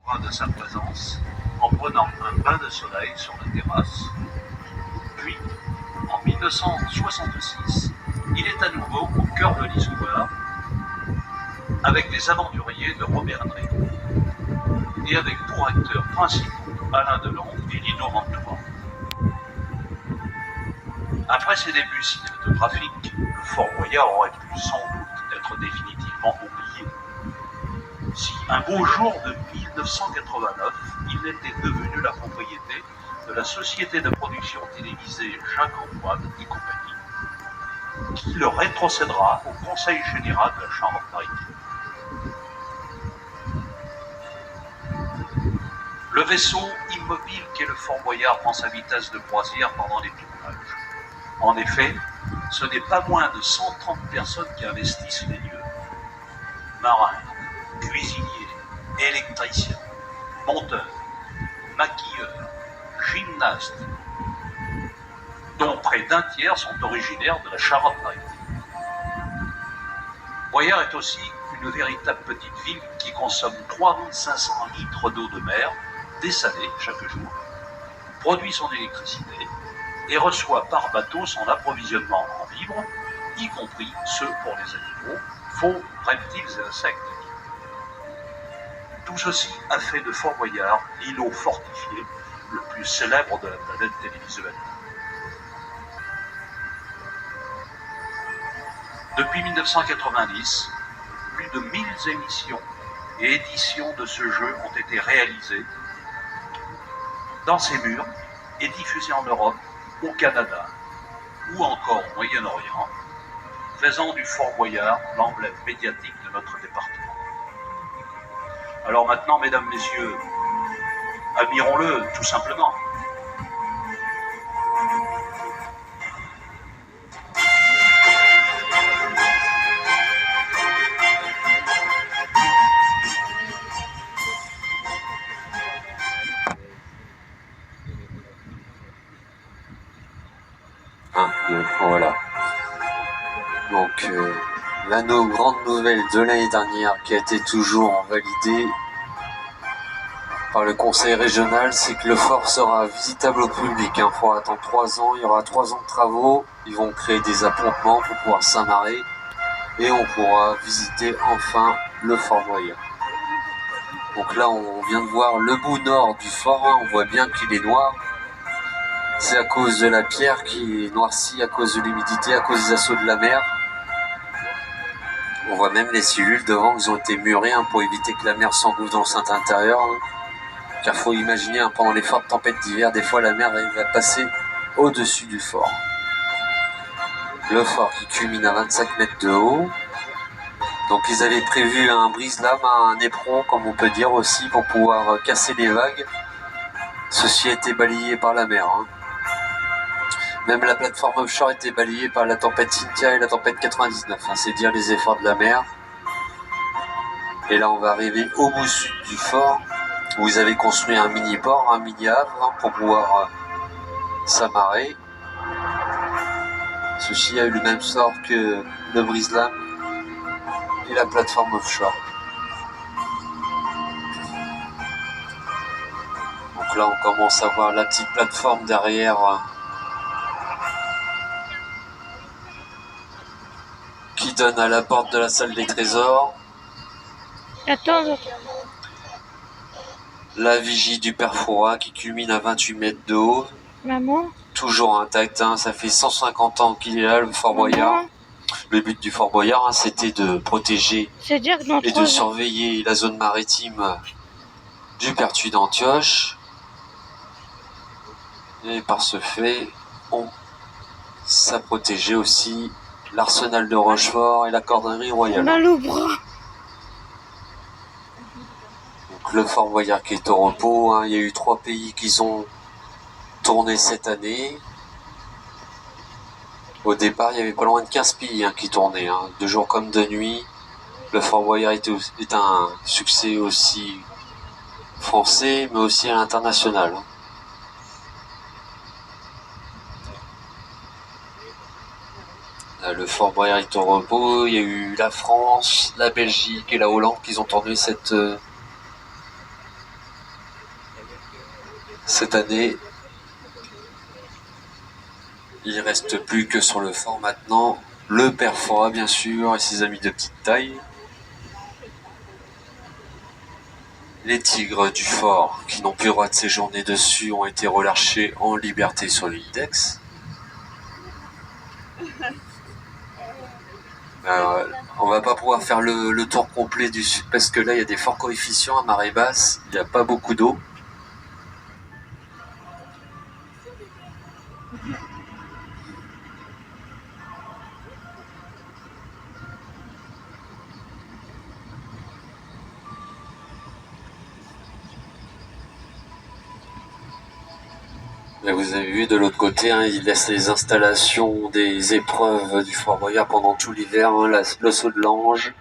de sa présence en prenant un bain de soleil sur la terrasse. Puis, en 1966, il est à nouveau au cœur de l'histoire avec Les Aventuriers de Robert Enrico et avec pour acteurs principaux Alain Delon et Lino Ventura. Après ses débuts cinématographiques, le Fort Boyard aurait pu sans doute être définitivement oublié. Si un beau jour de 1989, il n'était devenu la propriété de la société de production télévisée Jacques-Antoine et compagnie, qui le rétrocédera au Conseil général de la Charente-Maritime. Le vaisseau immobile qu'est le Fort Boyard prend sa vitesse de croisière pendant les tournages. En effet, ce n'est pas moins de 130 personnes qui investissent les lieux. Marins, cuisiniers, électriciens, monteurs, maquilleurs, gymnastes, dont près d'un tiers sont originaires de la Charente-Maritime. Boyard est aussi une véritable petite ville qui consomme 3500 litres d'eau de mer dessalée chaque jour, produit son électricité et reçoit par bateau son approvisionnement en vivres, y compris ceux pour les animaux, faux, reptiles et insectes. Tout ceci a fait de Fort Boyard l'îlot fortifié le plus célèbre de la planète télévisuelle. Depuis 1990, plus de 1000 émissions et éditions de ce jeu ont été réalisées dans ces murs et diffusées en Europe, au Canada ou encore au Moyen-Orient, faisant du Fort Boyard l'emblème médiatique de notre département. Alors maintenant, mesdames, messieurs, admirons-le tout simplement. Voilà. Donc la grande nouvelle de l'année dernière qui a été toujours validée par le conseil régional, c'est que le fort sera visitable au public. Il faudra attendre 3 ans, il y aura 3 ans de travaux, ils vont créer des appontements pour pouvoir s'amarrer et on pourra visiter enfin le Fort Boyard. Donc là on vient de voir le bout nord du fort, on voit bien qu'il est noir. C'est à cause de la pierre qui est noircie, à cause de l'humidité, à cause des assauts de la mer. On voit même les cellules devant qui ont été murées pour éviter que la mer s'engouffre dans le centre intérieur. Car il faut imaginer, pendant les fortes tempêtes d'hiver, des fois la mer va passer au-dessus du fort. Le fort qui culmine à 25 mètres de haut. Donc ils avaient prévu un brise-lame, un éperon, comme on peut dire aussi, pour pouvoir casser les vagues. Ceci a été balayé par la mer. Même la plateforme offshore a été balayée par la tempête Cynthia et la tempête 99. C'est dire les efforts de la mer. Et là on va arriver au bout sud du fort, où ils avaient construit un mini-port, un mini-havre, pour pouvoir s'amarrer. Ceci a eu le même sort que le brise-lame et la plateforme offshore. Donc là on commence à voir la petite plateforme derrière qui donne à la porte de la salle des trésors. Attends. La vigie du Père Fouras qui culmine à 28 mètres de haut. Maman. Toujours intact, ça fait 150 ans qu'il est là, le Fort Boyard. Le but du Fort Boyard, c'était de protéger et de surveiller la zone maritime du Pertuis d'Antioche. Et par ce fait, ça protégeait aussi l'arsenal de Rochefort et la cordonnerie royale. On a le bras. Donc le Fort Boyard qui est au repos, il y a eu 3 pays qui ont tourné cette année. Au départ, il y avait pas loin de 15 pays qui tournaient, de jour comme de nuit. Le Fort Boyard est un succès aussi français, mais aussi à l'international. Le Fort Boyard est au repos. Il y a eu la France, la Belgique et la Hollande qui ont tourné cette Cette année, il reste plus que sur le fort maintenant le père Fora bien sûr et ses amis de petite taille. Les tigres du fort qui n'ont plus le droit de séjourner dessus ont été relâchés en liberté sur l'île d'Aix. On va pas pouvoir faire le tour complet du sud parce que là il y a des forts coefficients à marée basse, il n'y a pas beaucoup d'eau. Mais vous avez vu de l'autre côté, hein, ils laissent les installations des épreuves du Fort Boyard pendant tout l'hiver, hein, le saut de l'ange.